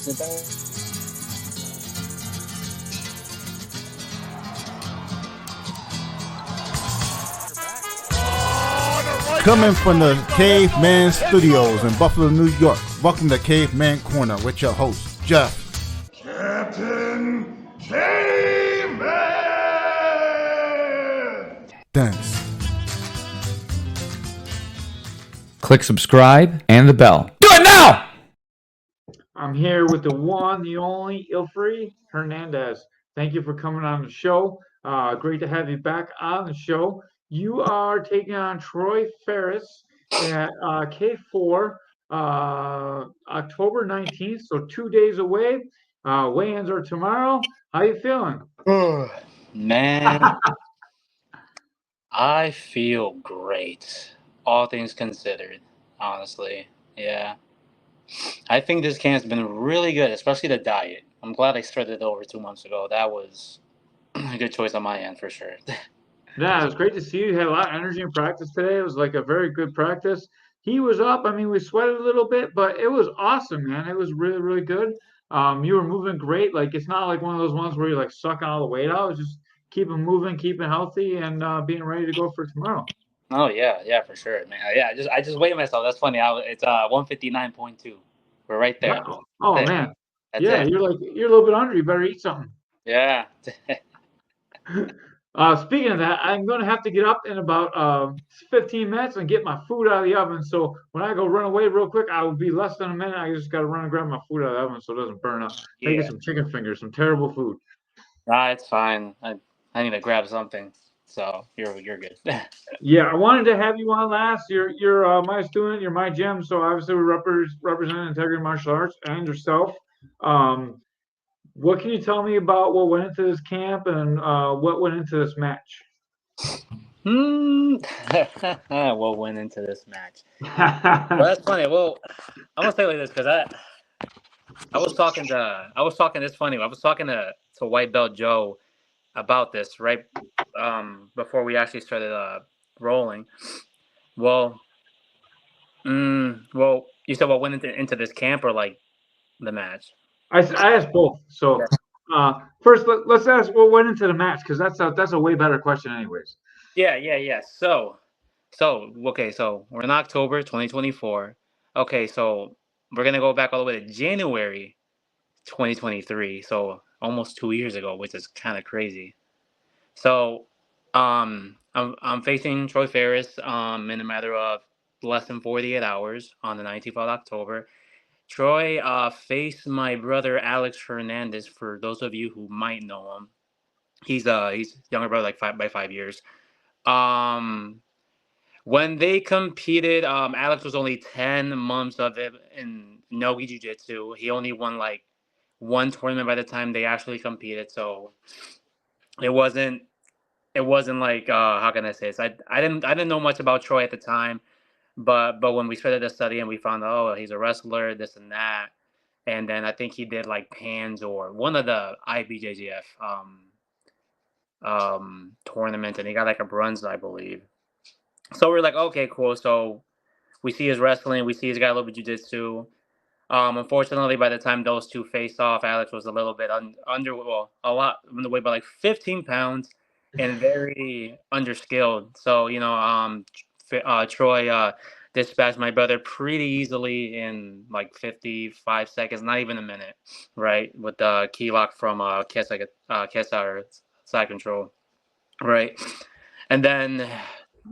Coming from the Caveman Studios in Buffalo, New York. Welcome to Caveman Corner with your host, Jeff. Captain Caveman! Thanks. Click subscribe and the bell. Do it now! I'm here with the one, the only Ielfri, Hernandez. Thank you for coming on the show. Great to have you back on the show. You are taking on Troy Ferris at K4 October 19th, so 2 days away. Weigh-ins are tomorrow. How you feeling? Man, I feel great. All things considered, honestly. Yeah. I think this camp's been really good, especially the diet. I'm glad I started it over 2 months ago. That was a good choice on my end for sure. Yeah, it was great to see you. You had a lot of energy in practice today. It was like a very good practice. He was up. I mean, we sweated a little bit, but it was awesome, man. It was really, really good. You were moving great. Like it's not like one of those ones where you're like sucking all the weight out. It's just keeping moving, keeping healthy, and being ready to go for tomorrow. Oh yeah, for sure, man. Yeah, I just weighed myself. That's funny. It's 159.2. We're right there. Wow. Oh That's man. That's Yeah, it. you're a little bit hungry. You better eat something. Yeah. Speaking of that, I'm going to have to get up in about 15 minutes and get my food out of the oven. So when I go run away real quick, I will be less than a minute. I just got to run and grab my food out of the oven so it doesn't burn up. Yeah. Get some chicken fingers, some terrible food. Nah, it's fine. I need to grab something. So you're good. Yeah, I wanted to have you on last. You're my student. You're my gym. So obviously we represent integrity martial arts and yourself. What can you tell me about what went into this camp and what went into this match? What went into this match? Well, that's funny. Well, I'm gonna say it like this because I was talking to It's funny. I was talking to White Belt Joe about this right before we actually started rolling. Well, you said what went into this camp or like the match? I asked both. So first, let's ask what went into the match because that's a way better question, anyways. Yeah. So okay. So we're in October 2024. Okay, so we're gonna go back all the way to January 2023. So almost 2 years ago, which is kind of crazy. So I'm facing Troy Ferris in a matter of less than 48 hours on the 19th of October. Troy faced my brother Alex Hernandez. For those of you who might know him, he's younger brother like 5 years. When they competed, Alex was only 10 months of it in Nogi Jiu-Jitsu. He only won like one tournament by the time they actually competed, so it wasn't like how can I say this? I didn't know much about Troy at the time. But when we started the study and we found out, oh, he's a wrestler, this and that, and then I think he did like Pans or one of the IBJJF tournaments, and he got like a bronze, I believe. So we're like, okay, cool. So we see his wrestling, we see he's got a little bit of jiu-jitsu. Unfortunately, by the time those two faced off, Alex was a little bit a lot underweight by like 15 pounds and very underskilled. So Troy dispatched my brother pretty easily in like 55 seconds, not even a minute, right? With the key lock from Kesa side control, right? And then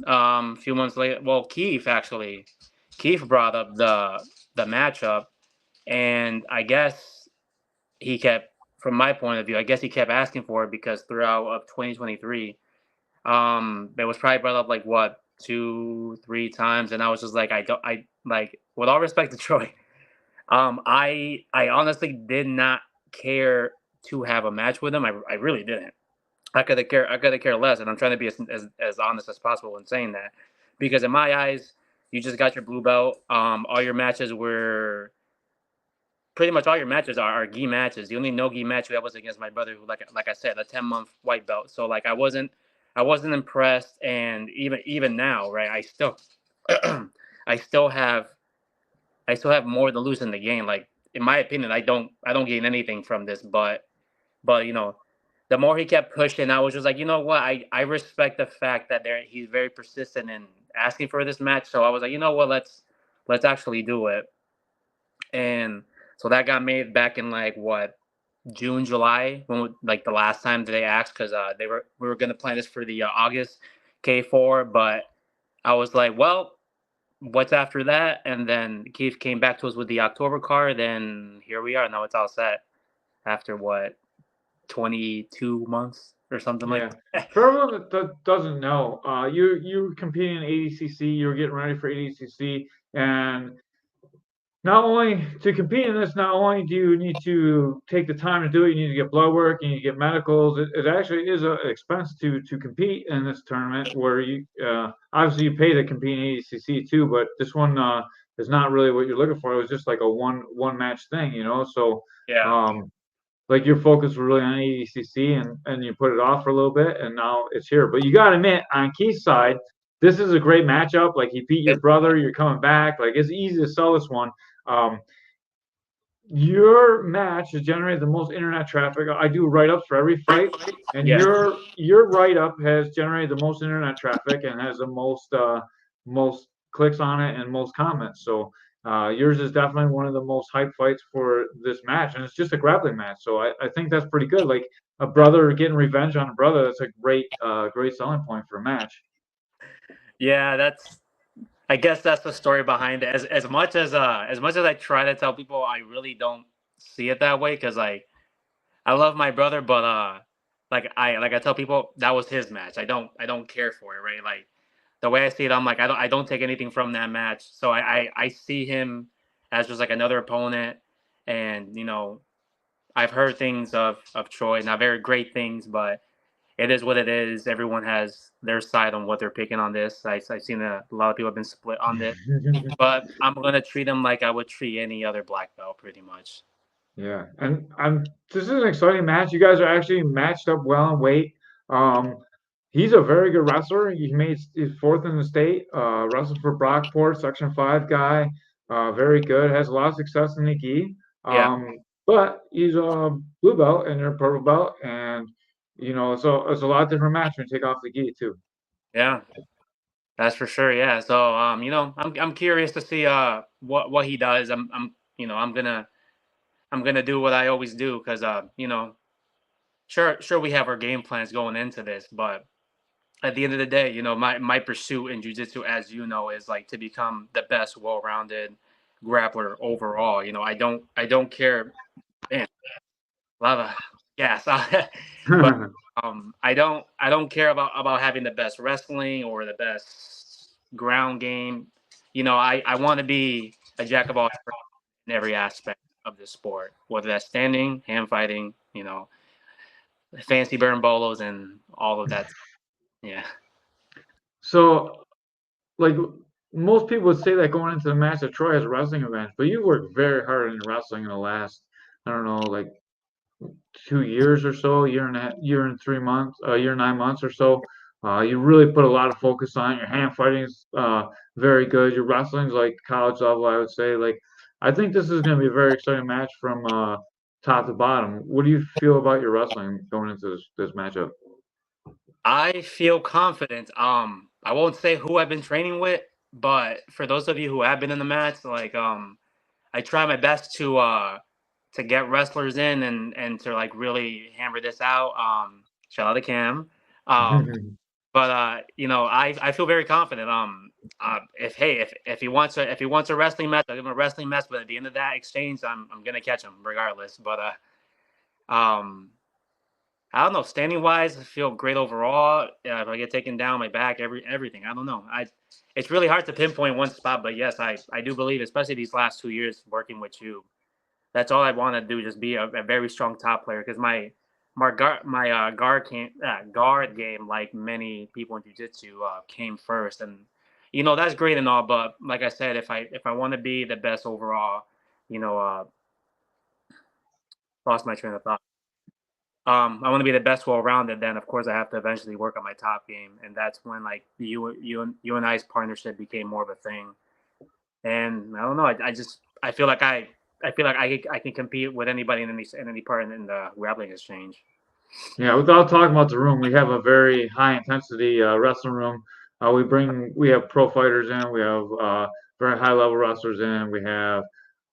a few months later, well, Keith brought up the matchup, and I guess he kept, from my point of view, I guess he kept asking for it because throughout of 2023, it was probably brought up like what 2-3 times, and I was just like, I like, with all respect to Troy, I honestly did not care to have a match with him. I really didn't. I could have cared less, and I'm trying to be as honest as possible in saying that, because in my eyes, you just got your blue belt. All your matches were pretty much are gi matches. The only no gi match we had was against my brother, who like I said, a 10-month white belt. So like I wasn't impressed, and even now, right? I still I still have more to lose in the game. Like in my opinion, I don't gain anything from this, but you know, the more he kept pushing, I was just like, you know what, I respect the fact that he's very persistent in asking for this match. So I was like, you know what, let's actually do it. And so that got made back in like what, June, July, like the last time that they asked, because we were gonna plan this for the August K4, but I was like, well, what's after that? And then Keith came back to us with the October card, and here we are. Now it's all set after what, 22 months or something like Yeah. that. For everyone that doesn't know, you competing in ADCC, you're getting ready for ADCC, and not only to compete in this, not only do you need to take the time to do it, you need to get blood work, you need to get medicals. It actually is an expense to compete in this tournament, where you obviously you pay to compete in ADCC too, but this one is not really what you're looking for. It was just like a one match thing, you know. So Yeah. like your focus was really on ADCC, and you put it off for a little bit, and now it's here. But you got to admit, on Keith's side, this is a great matchup. Like, he beat your brother, you're coming back. Like, it's easy to sell this one. Um, your match has generated the most internet traffic. I do write-ups for every fight, and Yeah. your write-up has generated the most internet traffic and has the most clicks on it and most comments. So yours is definitely one of the most hype fights for this match, and it's just a grappling match. So I think that's pretty good. Like, a brother getting revenge on a brother, that's a great selling point for a match. Yeah, I guess that's the story behind it. As much as I try to tell people, I really don't see it that way, because like I love my brother, but like I tell people, that was his match. I don't care for it, right? Like, the way I see it, I'm like, I don't take anything from that match. So I see him as just like another opponent. And I've heard things of Troy, not very great things, but it is what it is. Everyone has their side on what they're picking on this. I've seen a lot of people have been split on this, but I'm gonna treat him like I would treat any other black belt, pretty much. Yeah, and this is an exciting match. You guys are actually matched up well in weight. Um, he's a very good wrestler. He made he's fourth in the state. Wrestled for Brockport, Section 5 guy. Very good. Has a lot of success in the gi. Yeah, But he's a blue belt and you're a purple belt, and so it's a lot different match when you take off the gi too. yeah, that's for sure. Yeah. So I'm curious to see what he does. I'm gonna do what I always do, because sure we have our game plans going into this, but at the end of the day, my pursuit in jiu-jitsu, as you know, is like to become the best well-rounded grappler overall. I don't care, man, a lot of gas. But I don't care about having the best wrestling or the best ground game. I want to be a jack of all trades in every aspect of the sport, whether that's standing, hand fighting, fancy burn bolos, and all of that. Yeah. So, like, most people would say that going into the match that Troy has a wrestling advantage, but you worked very hard in wrestling in the last, I don't know, like 2 years or so, year and 3 months, year and 9 months or so. You really put a lot of focus on it. Your hand fighting is very good. Your wrestling's like college level, I would say. Like, I think this is going to be a very exciting match from top to bottom. What do you feel about your wrestling going into this matchup? I feel confident. I won't say who I've been training with, but for those of you who have been in the match, like I try my best to get wrestlers in, and to like really hammer this out. Shout out to Cam. But I feel very confident. If he wants a wrestling match, I'll give him a wrestling match. But at the end of that exchange, I'm gonna catch him regardless. But um I don't know. Standing wise, I feel great overall. If I get taken down, my back, everything. I don't know. It's really hard to pinpoint one spot, but yes, I do believe, especially these last 2 years working with you, that's all I want to do. Just be a very strong top player, because my guard game, like many people in jiu-jitsu, came first, and that's great and all, but like I said, if I want to be the best overall, you know, uh, lost my train of thought. I want to be the best well-rounded. Then, of course, I have to eventually work on my top game, and that's when like you and I's partnership became more of a thing. And I don't know. I feel like I feel like I can compete with anybody in any part in the grappling exchange. Yeah, without talking about the room, we have a very high intensity wrestling room. We have pro fighters in, we have very high level wrestlers in, we have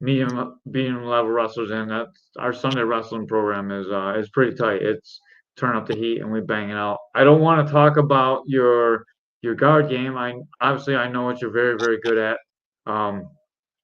medium level wrestlers in. That's our Sunday wrestling program is pretty tight. It's turn up the heat and we bang it out. I don't want to talk about your guard game. I know what you're very good at. Um,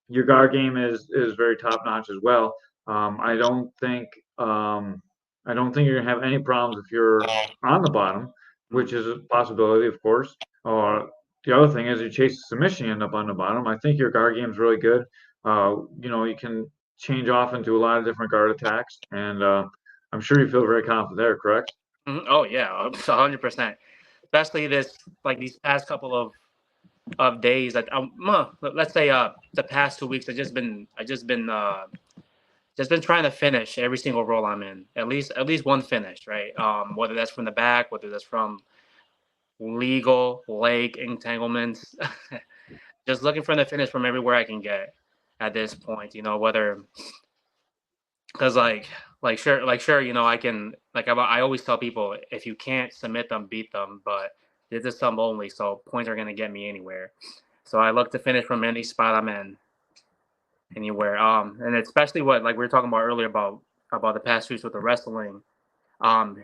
your guard game is very top notch as well. Um, I don't think um, I don't think you're gonna have any problems if you're on the bottom, which is a possibility, of course. Or the other thing is you chase a submission, you end up on the bottom. I think your guard game is really good. You can change off into a lot of different guard attacks, and I'm sure you feel very confident there, correct? Oh yeah, 100%. Especially these past couple of days that let's say the past 2 weeks I just been trying to finish every single role I'm in, at least one finish, right? Whether that's from the back, whether that's from legal leg entanglements, just looking for the finish from everywhere I can get at this point. Whether because sure, I can I always tell people if you can't submit them, beat them, but this is some only, so points are gonna get me anywhere. So I look to finish from any spot I'm in, anywhere. And especially what like we were talking about earlier about the past weeks with the wrestling. Um,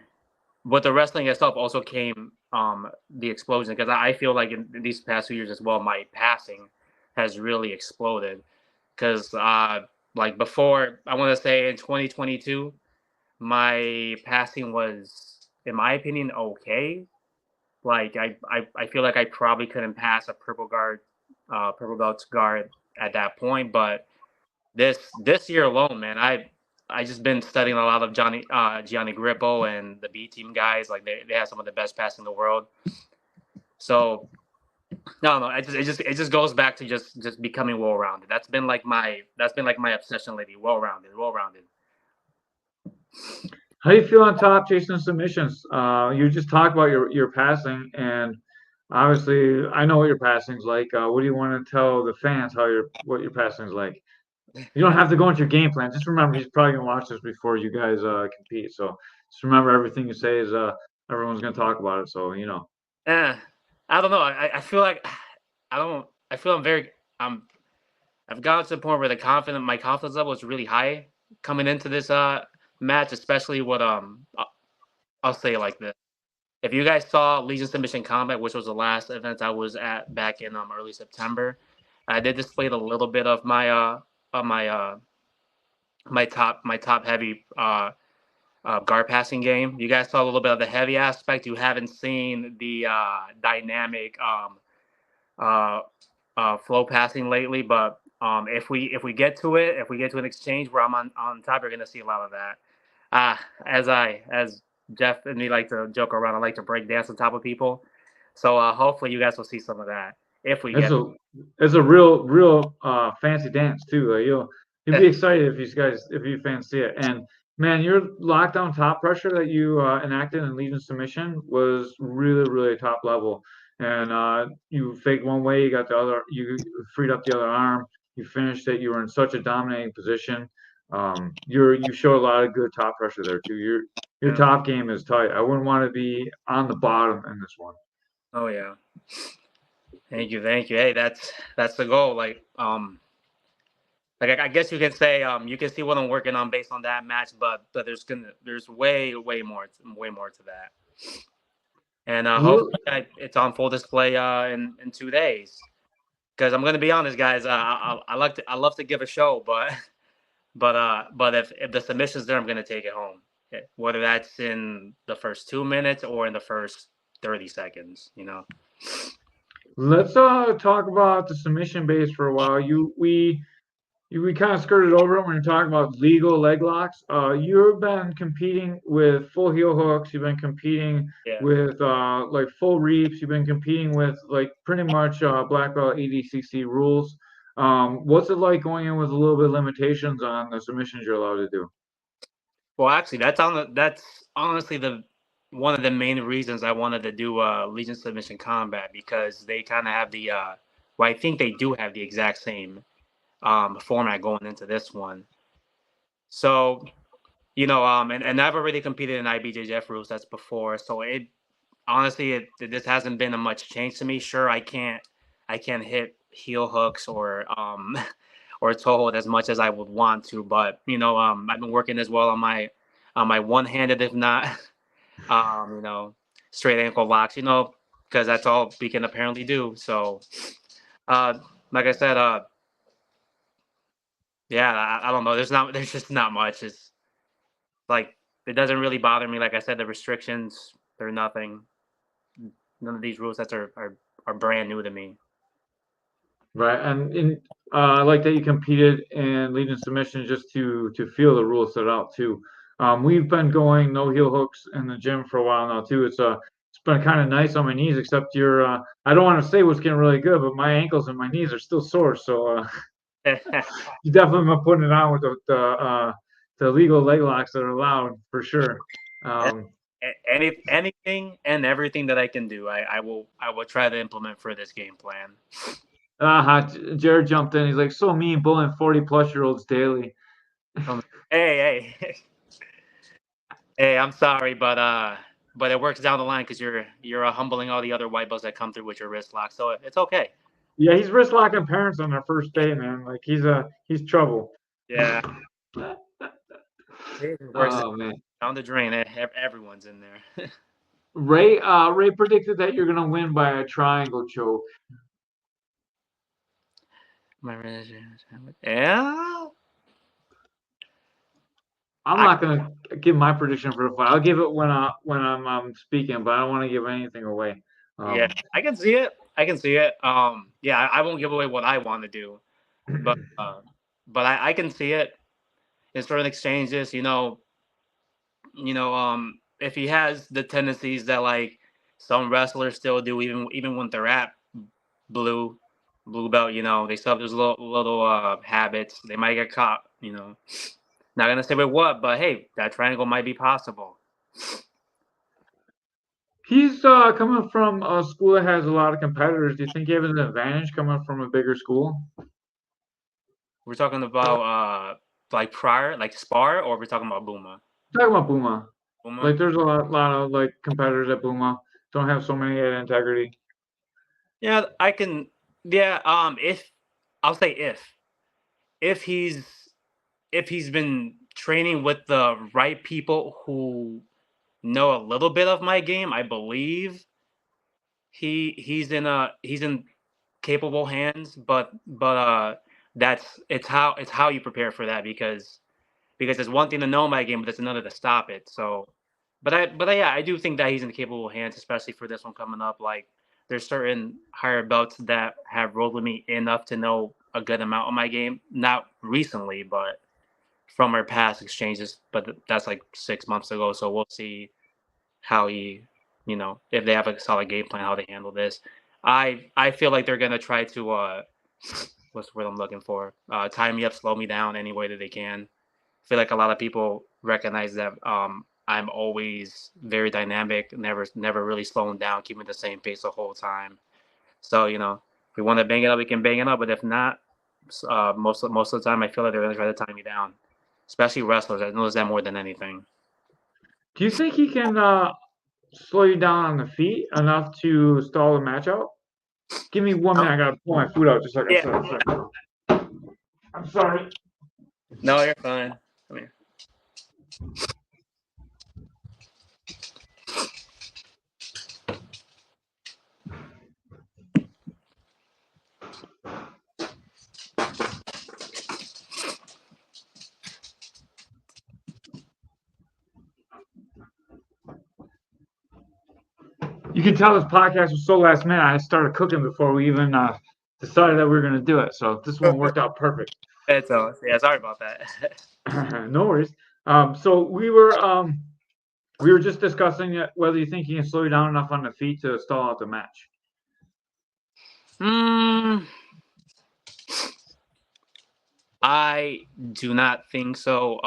with the wrestling itself also came the explosion because I feel like in these past 2 years as well, my passing has really exploded. Because like before, I want to say in 2022, my passing was, in my opinion, okay. Like I feel like I probably couldn't pass a purple belt's guard at that point, but this year alone, man, I just been studying a lot of Gianni Grippo and the B team guys. Like they have some of the best passing in the world. So no, it just goes back to just becoming well rounded. That's been like my obsession lately. Well rounded, well rounded. How do you feel on top chasing submissions? You just talked about your passing, and obviously I know what your passing's like. What do you want to tell the fans what your passing's like? You don't have to go into your game plan. Just remember, he's probably gonna watch this before you guys compete. So just remember, everything you say is everyone's gonna talk about it. So Eh, I don't know. I feel like I don't. I feel I'm very. I've gotten to the point where my confidence level is really high coming into this match, especially with I'll say it like this. If you guys saw Legion Submission Combat, which was the last event I was at back in early September, I did display a little bit of my top heavy guard passing game. You guys saw a little bit of the heavy aspect. You haven't seen the dynamic uh, flow passing lately, but if we get to it, if we get to an exchange where I'm on top, you're gonna see a lot of that. As Jeff and me like to joke around, I like to break dance on top of people. So hopefully you guys will see some of that if we it's get. a real fancy dance too. You'll be excited if you fans see it. And man, your lockdown top pressure that you enacted in Legion submission was really top level. And you faked one way, you got the other, you freed up the other arm, you finished it. You were in such a dominating position. You show a lot of good top pressure there too. Your Yeah. top game is tight. I wouldn't want to be on the bottom in this one. Oh yeah. Thank you, thank you. Hey, that's the goal. Like I guess you can say you can see what I'm working on based on that match, but there's way more to that. And hopefully it's on full display in 2 days. Because I'm gonna be honest, guys, I love to give a show, but but if the submission's there, I'm gonna take it home. Whether that's in the first 2 minutes or in the first 30 seconds, Let's talk about the submission base for a while. We kind of skirted over it when you're talking about legal leg locks. You've been competing with full heel hooks. You've been competing Yeah. with like full reaps. You've been competing with like pretty much black belt ADCC rules. What's it like going in with a little bit of limitations on the submissions you're allowed to do? Well, actually, that's honestly the one of the main reasons I wanted to do Legion Submission Combat because they kind of have the well, I think they do have the exact same format going into this one. So, and I've already competed in IBJJF rules that's before. So this hasn't been a much change to me. Sure, I can't hit heel hooks or or toe hold as much as I would want to, but I've been working as well on my one-handed, if not straight ankle locks, because that's all we can apparently do. So, like I said, yeah, I don't know. There's just not much. It's like it doesn't really bother me. Like I said, the restrictions, they're nothing. None of these rule sets are brand new to me. Right, and I like that you competed in leading submissions just to feel the rule set out too. We've been going no heel hooks in the gym for a while now too. It's been kind of nice on my knees, except I don't want to say what's getting really good, but my ankles and my knees are still sore. So you definitely been putting it on with the legal leg locks that are allowed for sure. Anything and everything that I can do, I will try to implement for this game plan. Jared jumped in. He's like, so mean, bullying 40-plus-year-olds daily. Hey, hey, I'm sorry, but it works down the line because you're humbling all the other white belts that come through with your wrist lock, so it's okay. Yeah, he's wrist locking parents on their first day, man. Like he's trouble. Yeah. It works man. down the drain. Everyone's in there. Ray predicted that you're gonna win by a triangle choke. Yeah. I'm not gonna give my prediction for the fight. I'll give it when I'm speaking, but I don't want to give anything away. Yeah, I can see it. Yeah, I won't give away what I want to do, but I can see it in certain exchanges. If he has the tendencies that like some wrestlers still do, even when they're at blue belt, they still have those little habits. They might get caught. Not gonna say with what, but hey, that triangle might be possible. He's coming from a school that has a lot of competitors. Do you think he has an advantage coming from a bigger school? We're talking about like prior, like Spar, or we're talking about Buma? Talking about Buma. Buma? Like there's a lot of like competitors at Buma. Don't have so many at Integrity. Yeah, I can. Yeah, if I'll say if he's been training with the right people who know a little bit of my game, I believe he's in capable hands. But it's how you prepare for that because it's one thing to know my game, but it's another to stop it. So, yeah, I do think that he's in capable hands, especially for this one coming up. Like, there's certain higher belts that have rolled with me enough to know a good amount of my game. Not recently, but from our past exchanges. But that's like 6 months ago. So we'll see how he, if they have a solid game plan, how they handle this. I feel like they're gonna try to what's the word I'm looking for? Tie me up, slow me down any way that they can. I feel like a lot of people recognize that I'm always very dynamic, never really slowing down, keeping the same pace the whole time. So if we want to bang it up, we can bang it up. But if not, most of the time, I feel like they're gonna try to tie me down. Especially wrestlers, I notice that more than anything. Do you think he can slow you down on the feet enough to stall the match out? Give me 1 minute. I gotta pull my food out just like I said. I'm sorry. No, you're fine. Come here. You can tell this podcast was so last minute. I started cooking before we even decided that we were going to do it. So this one worked out perfect. Sorry about that. No worries. So we were just discussing whether you think he can slow you down enough on the feet to stall out the match. I do not think so.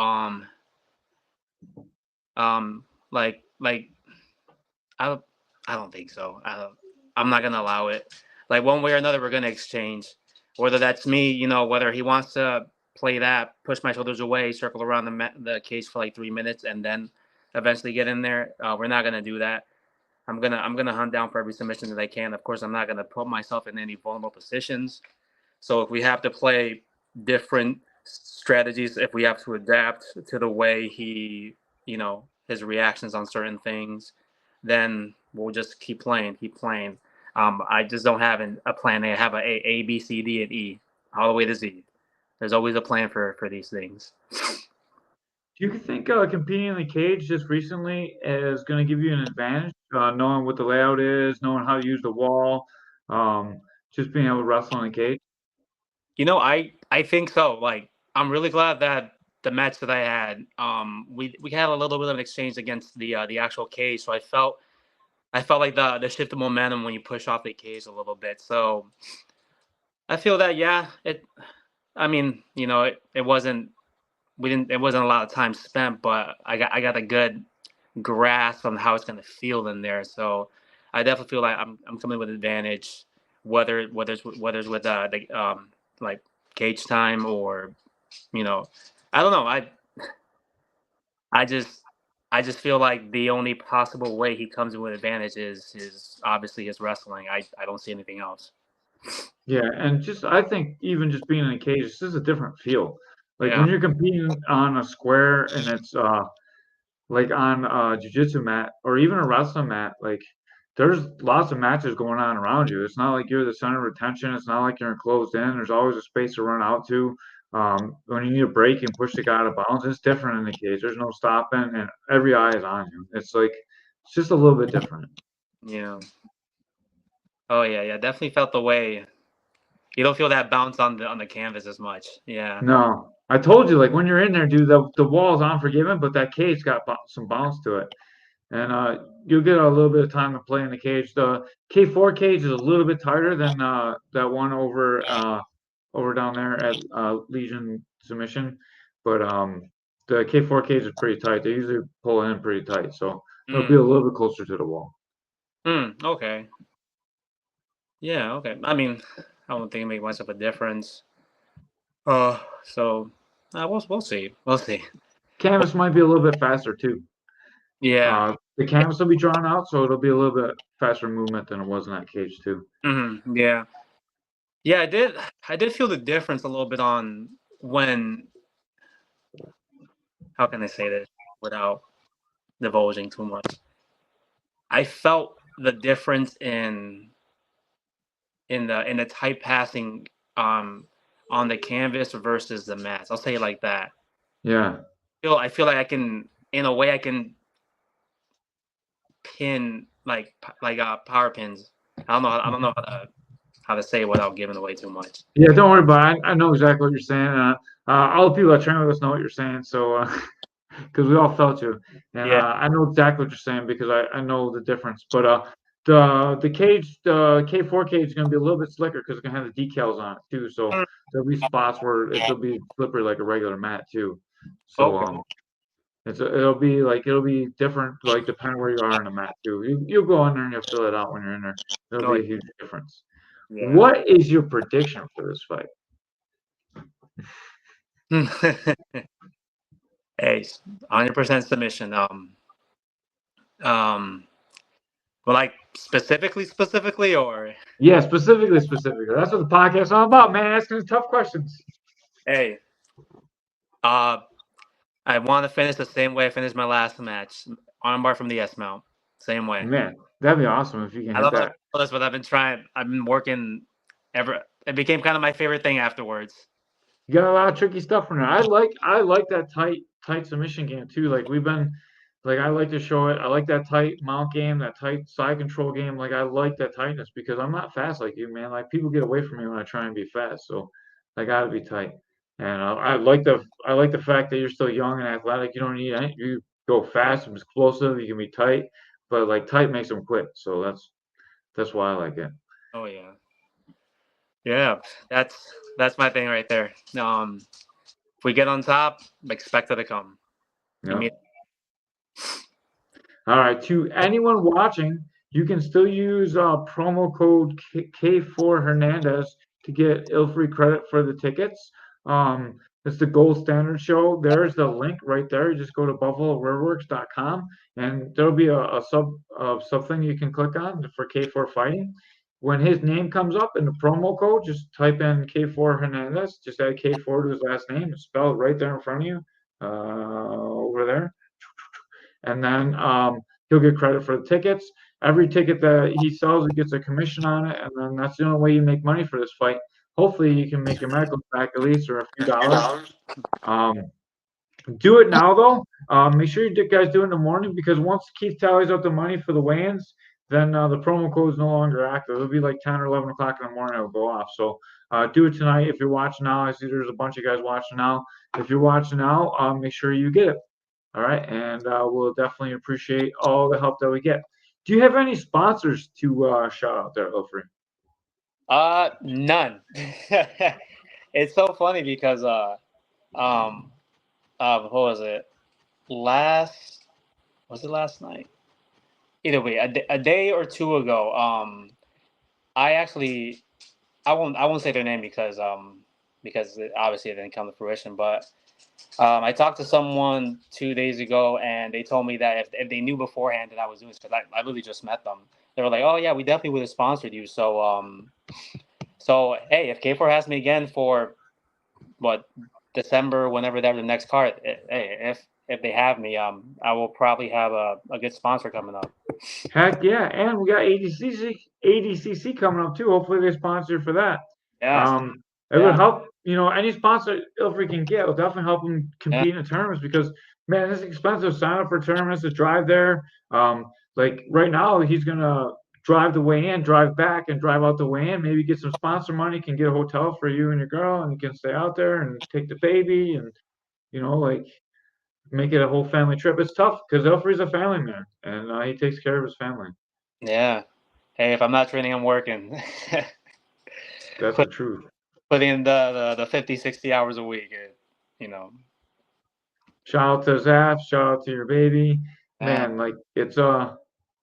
I don't think so. I'm not gonna allow it. Like one way or another, we're gonna exchange. whether that's me, whether he wants to play that, push my shoulders away, circle around the cage for like 3 minutes, and then eventually get in there. We're not gonna do that. I'm gonna hunt down for every submission that I can. Of course, I'm not gonna put myself in any vulnerable positions. So if we have to play different strategies, if we have to adapt to the way his reactions on certain things, then we'll just keep playing, keep playing. I just don't have a plan A. I have A, B, C, D, and E, all the way to Z. There's always a plan for these things. Do you think competing in the cage just recently is going to give you an advantage, knowing what the layout is, knowing how to use the wall, just being able to wrestle in the cage? I think so. Like, I'm really glad that the match that I had, we had a little bit of an exchange against the actual cage, so I felt like the shift of momentum when you push off the cage a little bit. So I feel that, yeah, I mean, it wasn't it wasn't a lot of time spent, but I got a good grasp on how it's gonna feel in there. So I definitely feel like I'm coming with advantage, whether it's with the like cage time, or I don't know. I just feel like the only possible way he comes in with advantage is obviously his wrestling. I don't see anything else. Yeah, and I think even just being in a cage, this is a different feel. Like Yeah. when you're competing on a square and it's like on a jiu-jitsu mat or even a wrestling mat, like there's lots of matches going on around you. It's not like you're the center of attention. It's not like you're enclosed in. There's always a space to run out to. When you need a break and push the guy out of bounds, it's different in the cage. There's no stopping, and every eye is on you. It's just a little bit different. Yeah. Oh yeah, yeah. Definitely felt the way. You don't feel that bounce on the canvas as much. Yeah. No, I told you, like when you're in there, dude, the wall's unforgiving, but that cage got some bounce to it, and you'll get a little bit of time to play in the cage. The K4 cage is a little bit tighter than that one over down there at Legion Submission, but the K4 cage is pretty tight. They usually pull in pretty tight, so it'll be Mm. a little bit closer to the wall. Okay. Yeah. Okay. I mean, I don't think it makes much of a difference. So we'll see. We'll see. Canvas might be a little bit faster too. Yeah. The canvas will be drawn out, so it'll be a little bit faster movement than it was in that cage too. Yeah. Yeah. I did feel the difference a little bit on when. How can I say this without divulging too much? I felt the difference in the tight passing on the canvas versus the mats. I'll say it like that. Yeah. I feel like in a way I can pin like power pins. I don't know how to say it without giving away too much. Yeah, don't worry about it. I know exactly what you're saying. All the people that train with us know what you're saying. So, because we all felt you, and Yeah. I know exactly what you're saying because I know the difference. But the cage, the K4 cage is going to be a little bit slicker because it's going to have the decals on it too. So there'll be spots where it'll be slippery like a regular mat too. So Okay. it'll be different like depending where you are on the mat too. You'll go in there and you'll feel it out when you're in there. It'll Oh be a huge difference. yeah. What is your prediction for this fight? Hey, 100% submission. Um, well, like specifically, or Yeah, specifically. That's what the podcast is all about, man. Asking tough questions. hey, uh, I want to finish the same way I finished my last match, armbar from the S mount, same way. Man, that'd be awesome if you can I hit don't know that. if this, but I've been trying. I've been working. It became kind of my favorite thing afterwards. You got a lot of tricky stuff from there. I like that tight submission game too. Like we've been like I like to show it. I like that tight mount game, that tight side control game. Like I like that tightness because I'm not fast like you, man. Like people get away from me when I try and be fast. So I got to be tight. And I like the fact that you're still young and athletic. You don't need any, you go fast and explosive. You can be tight, but like tight makes them quit. So that's why I like it. Oh yeah, yeah. That's my thing right there. If we get on top, expect it to come. Yeah. All right. To anyone watching, you can still use promo code K4 Hernandez. to get Ielfri credit for the tickets. It's the gold standard show. There's the link right there. You just go to buffaloriverworks.com and there'll be a sub thing you can click on for K4 fighting. When his name comes up in the promo code, just type in K4 Hernandez. Just add K4 to his last name. It's spelled right there in front of you, over there. And then he'll get credit for the tickets. Every ticket that he sells, he gets a commission on it, and then that's the only way you make money for this fight. Hopefully, you can make your medical back at least, or a few dollars. Do it now, though. Make sure you guys do it in the morning, because once Keith tallies up the money for the weigh-ins, then the promo code is no longer active. It'll be like 10 or 11 o'clock in the morning. It'll go off. So do it tonight if you're watching now. I see there's a bunch of guys watching now. If you're watching now, make sure you get it. All right, and we'll definitely appreciate all the help that we get. Do you have any sponsors to shout out there, Ielfri? None. It's so funny because what was it? Was it last night? Either way, a day or two ago, I won't say their name because obviously it didn't come to fruition, but I talked to someone 2 days ago, and they told me that if they knew beforehand that I was doing this, because I literally just met them, they were like, "Oh yeah, we definitely would have sponsored you." So hey, if K4 has me again for what, December, whenever they have the next card, hey, if they have me, I will probably have a good sponsor coming up. Heck yeah, and we got ADCC coming up too. Hopefully they sponsor for that. Yeah. It would help, any sponsor Ielfri can get will definitely help him compete in tournaments, because man, it's expensive. Sign up for tournaments to drive there. Like right now, he's gonna drive the way in, drive back, and drive out the way in. Maybe get some sponsor money, can get a hotel for you and your girl, and you can stay out there and take the baby, and like make it a whole family trip. It's tough because Ielfri's a family man, and he takes care of his family. Yeah. Hey, if I'm not training, I'm working. That's the truth. Put in the 50, 60 hours a week, Shout out to Zaf, shout out to your baby. Yeah. Man, like it's an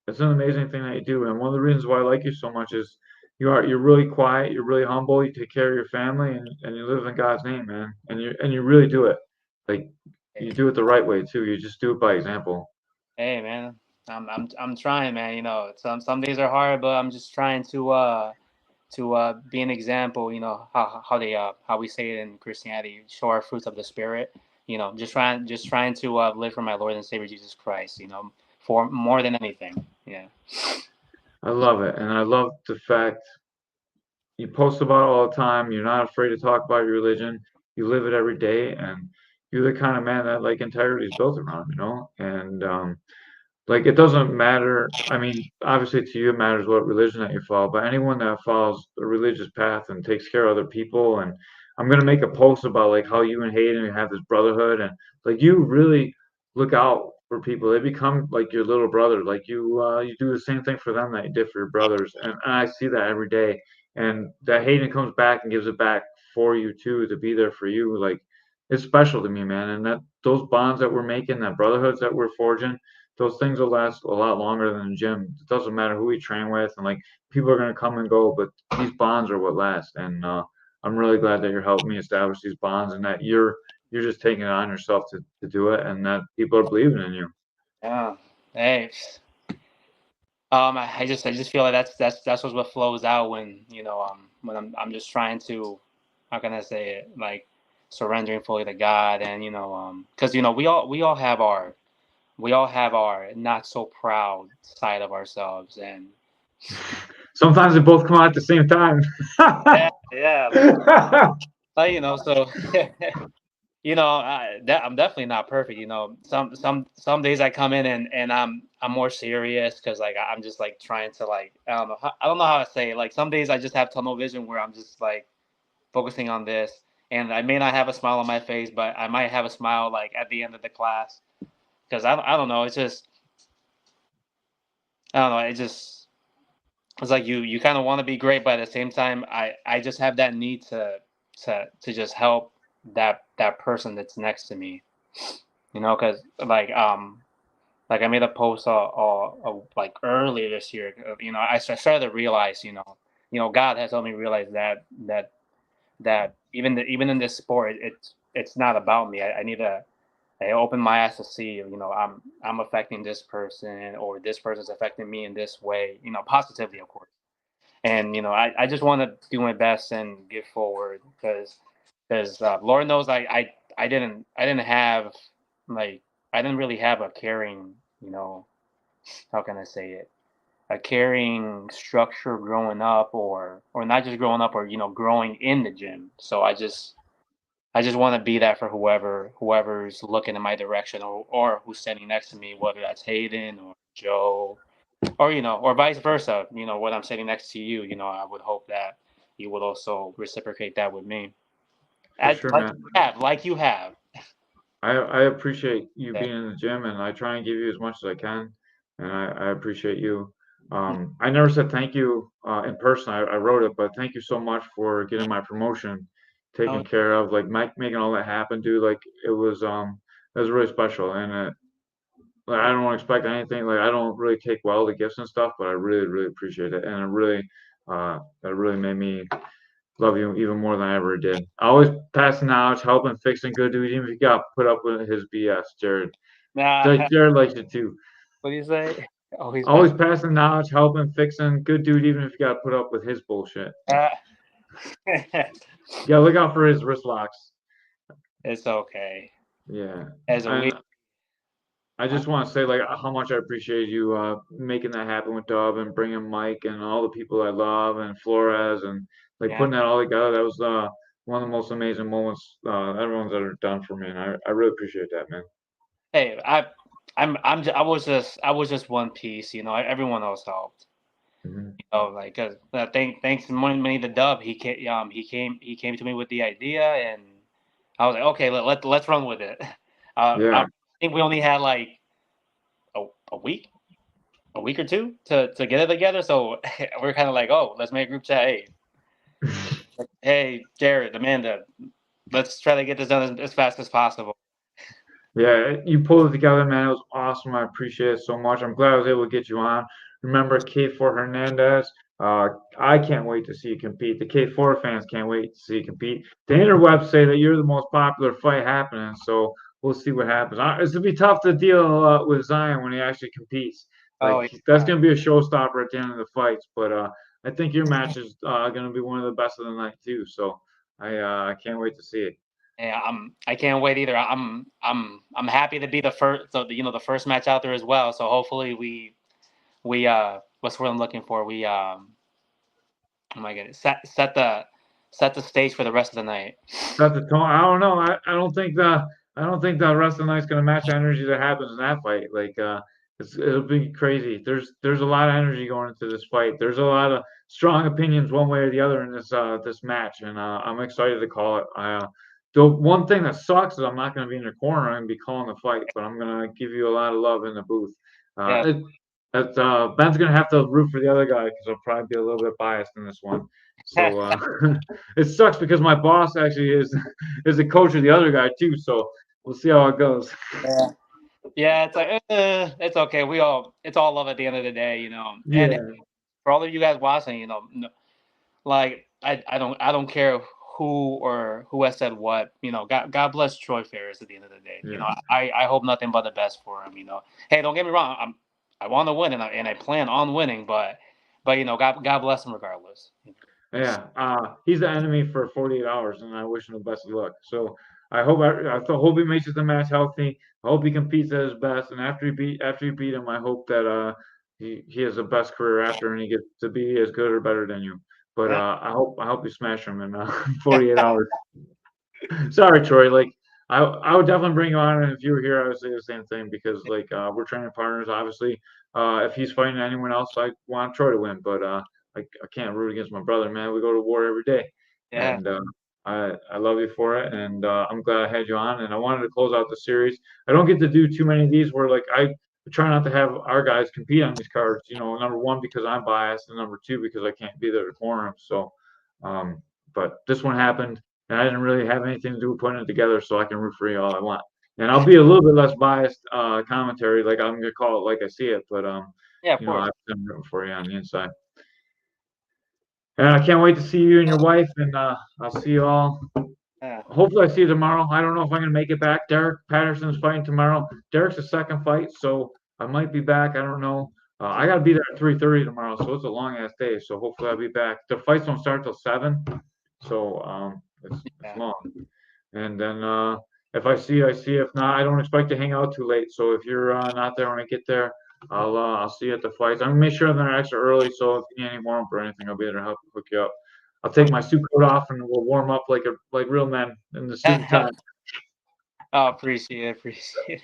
amazing thing that you do. And one of the reasons why I like you so much is you're really quiet, you're really humble, you take care of your family, and you live in God's name, man. And you really do it. Like you do it the right way too. You just do it by example. Hey man, I'm trying, man. Some days are hard, but I'm just trying to be an example. How we say it in Christianity, show our fruits of the Spirit. Just trying to live for my Lord and Savior Jesus Christ. For more than anything. Yeah. I love it, and I love the fact you post about it all the time. You're not afraid to talk about your religion. You live it every day, and you're the kind of man that like integrity is built around. And like it doesn't matter. I mean, obviously to you it matters what religion that you follow, but anyone that follows a religious path and takes care of other people, and I'm gonna make a post about like how you and Hayden have this brotherhood, and like you really look out for people. They become like your little brother. Like you do the same thing for them that you did for your brothers, and I see that every day. And that Hayden comes back and gives it back for you too, to be there for you. Like it's special to me, man. And that those bonds that we're making, that brotherhoods that we're forging, those things will last a lot longer than the gym. It doesn't matter who we train with, and like people are gonna come and go, but these bonds are what last. And I'm really glad that you're helping me establish these bonds, and that you're just taking it on yourself to do it, and that people are believing in you. Yeah. Hey. I just feel like that's what flows out when when I'm just trying to, how can I say it, like surrendering fully to God, and because we all have our not so proud side of ourselves, and Sometimes they both come out at the same time. yeah, so I'm definitely not perfect. Some days I come in and I'm more serious because like I'm just like trying to, like, I don't know how to say it. Like some days I just have tunnel vision where I'm just like focusing on this, and I may not have a smile on my face, but I might have a smile like at the end of the class, because I don't know. It's just, I don't know. It's like you kind of want to be great, but at the same time I just have that need to just help that person that's next to me, because like I made a post like earlier this year. I started to realize, God has helped me realize that even in this sport, it's not about me. I need to I open my eyes to see, I'm affecting this person, or this person's affecting me in this way, positively, of course. And I just want to do my best and give forward, because Lord knows I didn't have, like, I didn't really have a caring, how can I say it, a caring structure growing up, or not just growing up, or growing in the gym. So I just want to be that for whoever's looking in my direction, or who's standing next to me, whether that's Hayden or Joe, or vice versa. When I'm sitting next to you, I would hope that you would also reciprocate that with me, For as sure, like man. you have. I appreciate you Yeah. being in the gym, and I try and give you as much as I can, and I appreciate you. I never said thank you in person. I wrote it, but thank you so much for getting my promotion Oh, taken care of, like making all that happen, dude. Like it was really special, and like, I don't expect anything. Like I don't really take well to gifts and stuff, but I really really appreciate it, and that really made me love you even more than I ever did. Always passing knowledge, helping, fixing good dudes, even if you got put up with his BS, Jared. nah. Jared likes it too. What do you say? Oh, he's Always passing knowledge, helping, fixing, good dude, even if you got to put up with his bullshit. uh, Yeah, look out for his wrist locks. It's okay. Yeah, As a week. and I just want to say like how much I appreciate you making that happen with Dub and bringing Mike and all the people I love and Flores and like Yeah. putting that all together. That was one of the most amazing moments everyone's ever done for me, and I really appreciate that, man. Hey, I was just one piece. Everyone else helped. Hmm. Like, 'cause, thanks to money the Dub, he came to me with the idea, and I was like, okay, let's run with it. I Yeah. think we only had like a week or two to get it together. So we're kind of like, oh, let's make a group chat. Hey, Jared, Amanda, let's try to get this done as fast as possible. Yeah, you pulled it together, man. It was awesome. I appreciate it so much. I'm glad I was able to get you on. Remember K4 Hernandez? I can't wait to see you compete. The K4 fans can't wait to see you compete. The interwebs say that you're the most popular fight happening, so we'll see what happens. It's gonna be tough to deal with Zion when he actually competes. Oh, Like that's gonna be a showstopper at the end of the fights. But I think your match is gonna be one of the best of the night too. So I can't wait to see it. yeah, I can't wait either. I'm happy to be the first, so the first match out there as well. So hopefully we what's what I'm looking for. Oh my goodness, set the stage for the rest of the night. That's the tone. I don't know. I don't think the rest of the night's gonna match the energy that happens in that fight. Like it'll be crazy. There's a lot of energy going into this fight. There's a lot of strong opinions one way or the other in this match, and I'm excited to call it. The one thing that sucks is I'm not gonna be in your corner and be calling the fight, but I'm gonna give you a lot of love in the booth. Yeah, Ben's gonna have to root for the other guy because I'll probably be a little bit biased in this one. So it sucks because my boss actually is is the coach of the other guy too. So we'll see how it goes. yeah, yeah. It's like it's okay. It's all love at the end of the day, And Yeah, for all of you guys watching, like I don't care who has said what. God bless Troy Ferris at the end of the day. yeah, I hope nothing but the best for him. Hey, don't get me wrong. I want to win, and I plan on winning, but God bless him regardless. yeah. He's the enemy for 48 hours, and I wish him the best of luck. So hope he makes it the match healthy. I hope he competes at his best, and after you beat him, I hope that he has the best career after, and he gets to be as good or better than you. But Yeah. I hope you smash him in 48 hours. Sorry, Troy. Like I would definitely bring you on, and if you were here, I would say the same thing because like we're training partners. Obviously, if he's fighting anyone else, I want Troy to win, but I can't root against my brother, man. We go to war every day, Yeah. and I love you for it, and I'm glad I had you on, and I wanted to close out the series. I don't get to do too many of these where like I try not to have our guys compete on these cards. Number one because I'm biased, and number two because I can't be there to corner them. So, but this one happened and I didn't really have anything to do with putting it together, so I can root for you all I want. And I'll be a little bit less biased commentary, like I'm gonna call it like I see it, but Yeah, of course. I've been rooting for you on the inside. And I can't wait to see you and your wife, and I'll see you all. Yeah. Hopefully, I see you tomorrow. I don't know if I'm going to make it back. Derek Patterson's fighting tomorrow. Derek's a second fight, so I might be back. I don't know. I got to be there at 3:30 tomorrow, so it's a long ass day. So hopefully, I'll be back. The fights don't start till 7, so it's long. And then if I see you, I see you. If not, I don't expect to hang out too late. So if you're not there when I get there, I'll see you at the fights. I'm gonna make sure they're extra early, so if you need any warm up or anything, I'll be there to help hook you up. I'll take my suit coat off and we'll warm up like real men in the suit and tie. Oh, appreciate it.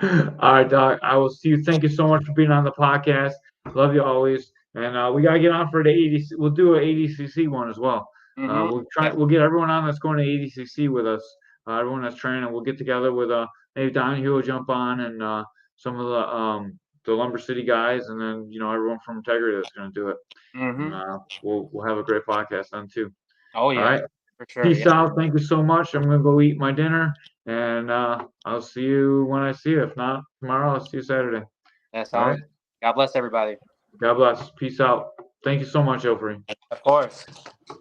All right, Doc. I will see you. Thank you so much for being on the podcast. Love you always. And we gotta get on for the ADC. We'll do an ADCC one as well. We'll try. We'll get everyone on that's going to ADCC with us. Everyone that's training. We'll get together with maybe Donahue will jump on and some of the Lumber City guys, and then everyone from Integrity that's going to do it. And, we'll have a great podcast then too. Oh yeah, all right. For sure. Peace out. Thank you so much. I'm gonna go eat my dinner, and I'll see you when I see you. If not tomorrow, I'll see you Saturday. That's all right. God bless everybody. God bless. Peace out. Thank you so much, Ielfri. Of course.